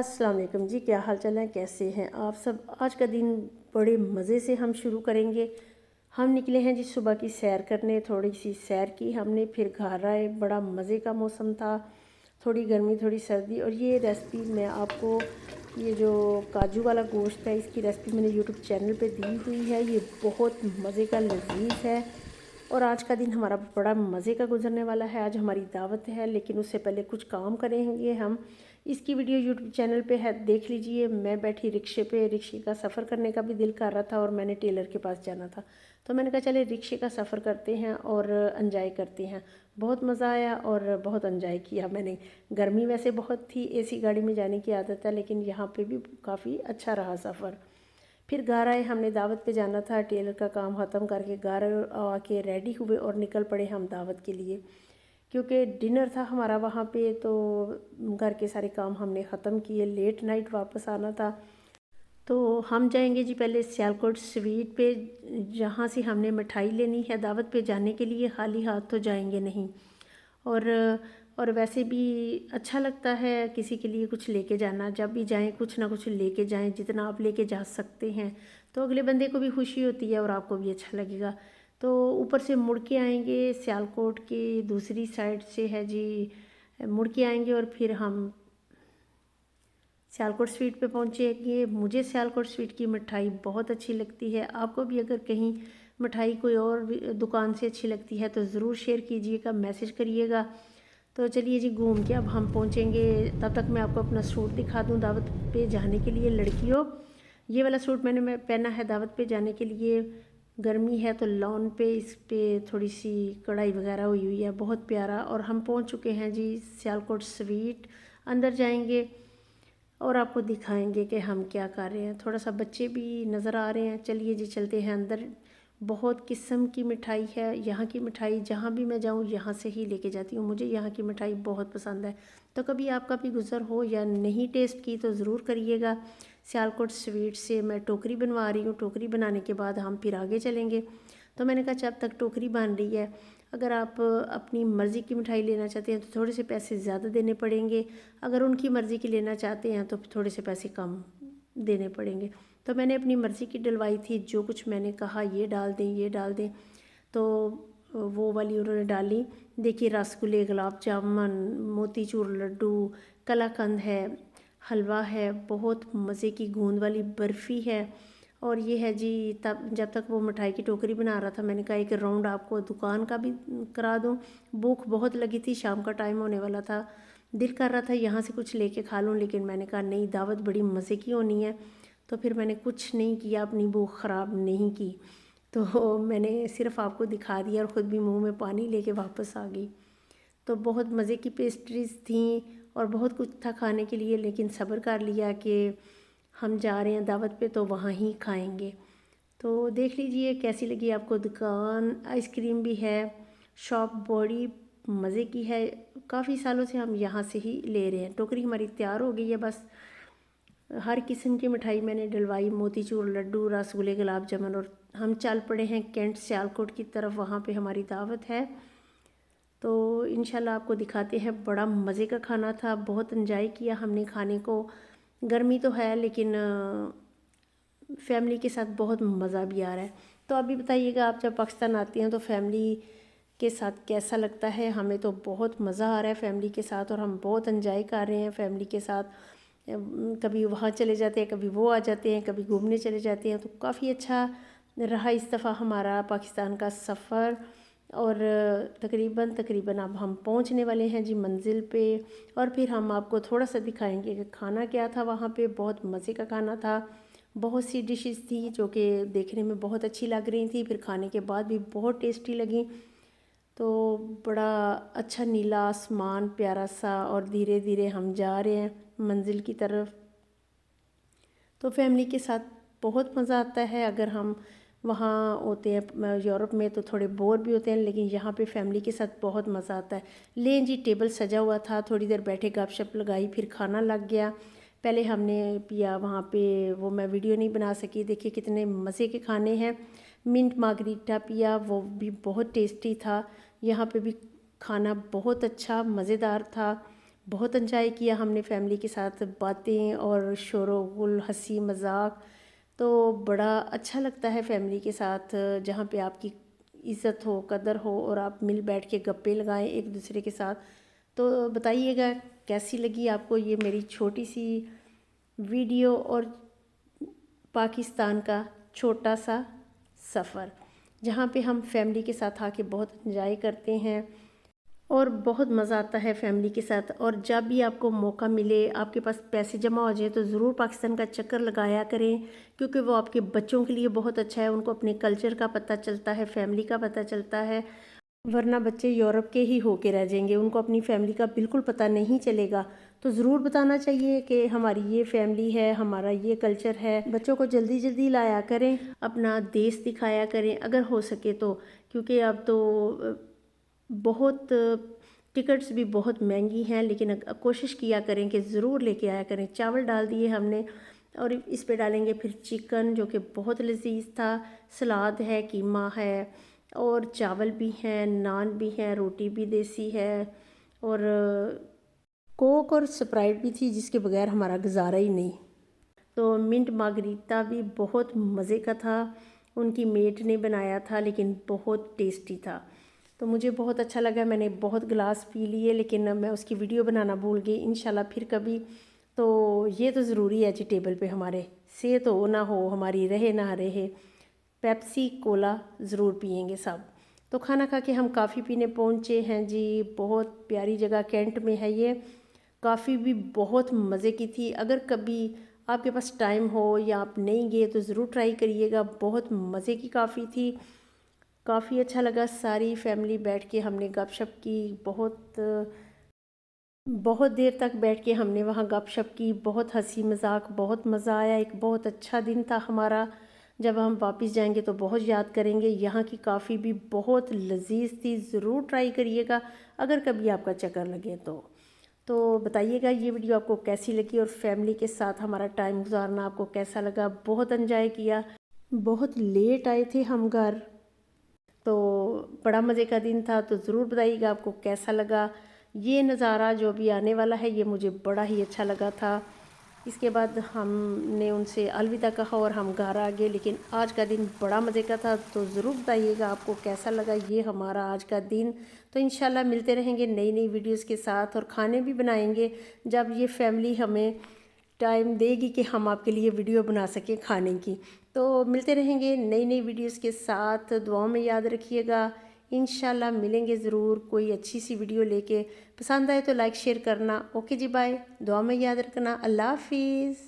अस्सलाम वालेकुम जी, क्या हाल चाल है, कैसे हैं आप सब। आज का दिन बड़े मज़े से हम शुरू करेंगे। हम निकले हैं जी सुबह की सैर करने, थोड़ी सी सैर की हमने, फिर घर आए। बड़ा मज़े का मौसम था, थोड़ी गर्मी थोड़ी सर्दी। और ये रेसिपी मैं आपको, ये जो काजू वाला गोश्त है, इसकी रेसिपी मैंने यूट्यूब चैनल पे दी हुई है। ये बहुत मज़े का लजीज है और आज का दिन हमारा बड़ा मज़े का गुजरने वाला है। आज हमारी दावत है, लेकिन उससे पहले कुछ काम करेंगे हम। इसकी वीडियो यूट्यूब चैनल पे है, देख लीजिए। मैं बैठी रिक्शे पे, रिक्शे का सफ़र करने का भी दिल कर रहा था और मैंने टेलर के पास जाना था, तो मैंने कहा चले रिक्शे का सफ़र करते हैं और एंजॉय करते हैं। बहुत मज़ा आया और बहुत एंजॉय किया मैंने। गर्मी वैसे बहुत थी, एसी गाड़ी में जाने की आदत है, लेकिन यहाँ पे भी काफ़ी अच्छा रहा सफ़र। फिर घर आए, हमने दावत पे जाना था। टेलर का काम ख़त्म करके घर आके रेडी हुए और निकल पड़े हम दावत के लिए, क्योंकि डिनर था हमारा वहाँ पे। तो घर के सारे काम हमने ख़त्म किए, लेट नाइट वापस आना था। तो हम जाएंगे जी पहले सियालकोट स्वीट पे, जहाँ से हमने मिठाई लेनी है। दावत पे जाने के लिए खाली हाथ तो जाएंगे नहीं। और और वैसे भी अच्छा लगता है किसी के लिए कुछ लेके जाना। जब भी जाएं कुछ ना कुछ लेके जाएं, जितना आप लेके जा सकते हैं, तो अगले बंदे को भी खुशी होती है और आपको भी अच्छा लगेगा। तो ऊपर से मुड़ के आएंगे, सियालकोट की दूसरी साइड से है जी, मुड़ के आएंगे और फिर हम सियालकोट स्वीट पे पहुँचेंगे। मुझे सियालकोट स्वीट की मिठाई बहुत अच्छी लगती है। आपको भी अगर कहीं मिठाई कोई और दुकान से अच्छी लगती है तो ज़रूर शेयर कीजिएगा, मैसेज करिएगा। तो चलिए जी, घूम के अब हम पहुँचेंगे। तब तक मैं आपको अपना सूट दिखा दूँ दावत पे जाने के लिए। लड़कियों, ये वाला सूट मैं पहना है दावत पे जाने के लिए। गर्मी है तो लॉन पे इस पे थोड़ी सी कढ़ाई वगैरह हुई हुई है, बहुत प्यारा। और हम पहुँच चुके हैं जी सियालकोट स्वीट। अंदर जाएंगे और आपको दिखाएंगे कि हम क्या कर रहे हैं। थोड़ा सा बच्चे भी नज़र आ रहे हैं। चलिए जी, चलते हैं अंदर। बहुत किस्म की मिठाई है यहाँ की। मिठाई जहाँ भी मैं जाऊँ यहाँ से ही लेके जाती हूँ। मुझे यहाँ की मिठाई बहुत पसंद है। तो कभी आपका भी गुज़र हो या नहीं टेस्ट की तो ज़रूर करिएगा। सियालकोट स्वीट से मैं टोकरी बनवा रही हूँ। टोकरी बनाने के बाद हम फिर आगे चलेंगे। तो मैंने कहा जब तक टोकरी बन रही है, अगर आप अपनी मर्ज़ी की मिठाई लेना चाहते हैं तो थोड़े से पैसे ज़्यादा देने पड़ेंगे। अगर उनकी मर्ज़ी की लेना चाहते हैं तो थोड़े से पैसे कम देने पड़ेंगे। तो मैंने अपनी मर्ज़ी की डलवाई थी। जो कुछ मैंने कहा ये डाल दें ये डाल दें, तो वो वाली उन्होंने डाली। देखिए, रसगुल्ले, गुलाब जामुन, मोतीचूर लड्डू, कलाकंद है, हलवा है, बहुत मज़े की गूंद वाली बर्फ़ी है। और ये है जी, तब जब तक वो मिठाई की टोकरी बना रहा था, मैंने कहा एक राउंड आपको दुकान का भी करा दूं। भूख बहुत लगी थी, शाम का टाइम होने वाला था। दिल कर रहा था यहाँ से कुछ लेके खा लूँ, लेकिन मैंने कहा नहीं, दावत बड़ी मज़े की होनी है। तो फिर मैंने कुछ नहीं किया, अपनी भूख ख़राब नहीं की। तो मैंने सिर्फ आपको दिखा दिया और ख़ुद भी मुंह में पानी लेके वापस आ गई। तो बहुत मज़े की पेस्ट्रीज़ थी और बहुत कुछ था खाने के लिए, लेकिन सब्र कर लिया कि हम जा रहे हैं दावत पे तो वहाँ ही खाएंगे। तो देख लीजिए कैसी लगी आपको दुकान। आइसक्रीम भी है, शॉप बड़ी मज़े की है। काफ़ी सालों से हम यहाँ से ही ले रहे हैं। टोकरी हमारी तैयार हो गई है, बस हर किस्म की मिठाई मैंने डलवाई, मोतीचूर लड्डू, रसगुल्ले, गुलाब जामुन। और हम चल पड़े हैं कैंट सियालकोट की तरफ, वहाँ पे हमारी दावत है। तो इंशाल्लाह आपको दिखाते हैं। बड़ा मज़े का खाना था, बहुत एंजॉय किया हमने खाने को। गर्मी तो है, लेकिन फैमिली के साथ बहुत मज़ा भी आ रहा है। तो अभी बताइएगा, आप जब पाकिस्तान आती हैं तो फैमिली के साथ कैसा लगता है। हमें तो बहुत मज़ा आ रहा है फैमिली के साथ और हम बहुत एंजॉय कर रहे हैं फैमिली के साथ। कभी वहाँ चले जाते हैं, कभी वो आ जाते हैं, कभी घूमने चले जाते हैं। तो काफ़ी अच्छा रहा इस दफ़ा हमारा पाकिस्तान का सफ़र। और तकरीबन अब हम पहुँचने वाले हैं जी मंजिल पे। और फिर हम आपको थोड़ा सा दिखाएंगे कि खाना क्या था वहाँ पे। बहुत मज़े का खाना था, बहुत सी डिशेस थी जो कि देखने में बहुत अच्छी लग रही थी, फिर खाने के बाद भी बहुत टेस्टी लगी। तो बड़ा अच्छा नीला आसमान प्यारा सा, और धीरे धीरे हम जा रहे हैं मंजिल की तरफ। तो फैमिली के साथ बहुत मज़ा आता है। अगर हम वहाँ होते हैं यूरोप में तो थोड़े बोर भी होते हैं, लेकिन यहाँ पे फैमिली के साथ बहुत मज़ा आता है। लें जी, टेबल सजा हुआ था, थोड़ी देर बैठे, गपशप लगाई, फिर खाना लग गया। पहले हमने पिया वहाँ पे, वो मैं वीडियो नहीं बना सकी। देखिए कितने मज़े के खाने हैं। मिंट मार्गरीटा पिया, वो भी बहुत टेस्टी था। यहाँ पे भी खाना बहुत अच्छा मज़ेदार था। बहुत एंजॉय किया हमने फैमिली के साथ, बातें और शोरगुल, हंसी मजाक। तो बड़ा अच्छा लगता है फैमिली के साथ, जहाँ पे आपकी इज़्ज़त हो, कदर हो और आप मिल बैठ के गप्पे लगाएं एक दूसरे के साथ। तो बताइएगा कैसी लगी आपको ये मेरी छोटी सी वीडियो और पाकिस्तान का छोटा सा सफ़र, जहाँ पे हम फैमिली के साथ आके बहुत एंजॉय करते हैं और बहुत मज़ा आता है फैमिली के साथ। और जब भी आपको मौका मिले, आपके पास पैसे जमा हो जाए, तो ज़रूर पाकिस्तान का चक्कर लगाया करें, क्योंकि वो आपके बच्चों के लिए बहुत अच्छा है। उनको अपने कल्चर का पता चलता है, फैमिली का पता चलता है, वरना बच्चे यूरोप के ही होके रह जाएंगे, उनको अपनी फैमिली का बिल्कुल पता नहीं चलेगा। तो ज़रूर बताना चाहिए कि हमारी ये फैमिली है, हमारा ये कल्चर है। बच्चों को जल्दी जल्दी लाया करें, अपना देश दिखाया करें अगर हो सके तो, क्योंकि अब तो बहुत टिकट्स भी बहुत महंगी हैं, लेकिन कोशिश किया करें कि ज़रूर लेके आया करें। चावल डाल दिए हमने और इस पे डालेंगे फिर चिकन, जो कि बहुत लजीज था। सलाद है, कीमा है और चावल भी हैं, नान भी हैं, रोटी भी देसी है और कोक और स्प्राइट भी थी, जिसके बगैर हमारा गुजारा ही नहीं। तो मिंट मार्गरीटा भी बहुत मज़े का था, उनकी मेट ने बनाया था, लेकिन बहुत टेस्टी था। तो मुझे बहुत अच्छा लगा, मैंने बहुत गिलास पी लिए, लेकिन मैं उसकी वीडियो बनाना भूल गई। इंशाल्लाह फिर कभी। तो ये तो ज़रूरी है जी, टेबल पे हमारे सेहत हो ना हो, हमारी रहे ना रहे, पेप्सी कोला ज़रूर पियेंगे सब। तो खाना खा के हम काफ़ी पीने पहुँचे हैं जी। बहुत प्यारी जगह कैंट में है ये। काफ़ी भी बहुत मज़े की थी। अगर कभी आपके पास टाइम हो या आप नहीं गए तो ज़रूर ट्राई करिएगा, बहुत मज़े की काफ़ी थी। काफ़ी अच्छा लगा, सारी फैमिली बैठ के हमने गपशप की, बहुत बहुत देर तक बैठ के हमने वहाँ गपशप की, बहुत हंसी मजाक, बहुत मज़ा आया। एक बहुत अच्छा दिन था हमारा। जब हम वापस जाएंगे तो बहुत याद करेंगे। यहाँ की काफ़ी भी बहुत लजीज थी, ज़रूर ट्राई करिएगा अगर कभी आपका चक्कर लगे तो बताइएगा ये वीडियो आपको कैसी लगी और फैमिली के साथ हमारा टाइम गुजारना आपको कैसा लगा। बहुत एंजॉय किया, बहुत लेट आए थे हम घर, तो बड़ा मज़े का दिन था। तो ज़रूर बताइएगा आपको कैसा लगा ये नज़ारा जो अभी आने वाला है। ये मुझे बड़ा ही अच्छा लगा था। इसके बाद हमने उनसे अलविदा कहा और हम घर आ गए, लेकिन आज का दिन बड़ा मज़े का था। तो ज़रूर बताइएगा आपको कैसा लगा ये हमारा आज का दिन। तो इंशाल्लाह मिलते रहेंगे नई नई वीडियोस के साथ, और खाने भी बनाएंगे जब ये फैमिली हमें टाइम देगी कि हम आपके लिए वीडियो बना सकें खाने की। तो मिलते रहेंगे नई नई वीडियोस के साथ। दुआओं में याद रखिएगा, इंशाल्लाह मिलेंगे ज़रूर कोई अच्छी सी वीडियो लेके। पसंद आए तो लाइक शेयर करना। ओके जी, बाय। दुआ में याद रखना। अल्लाह हाफिज़।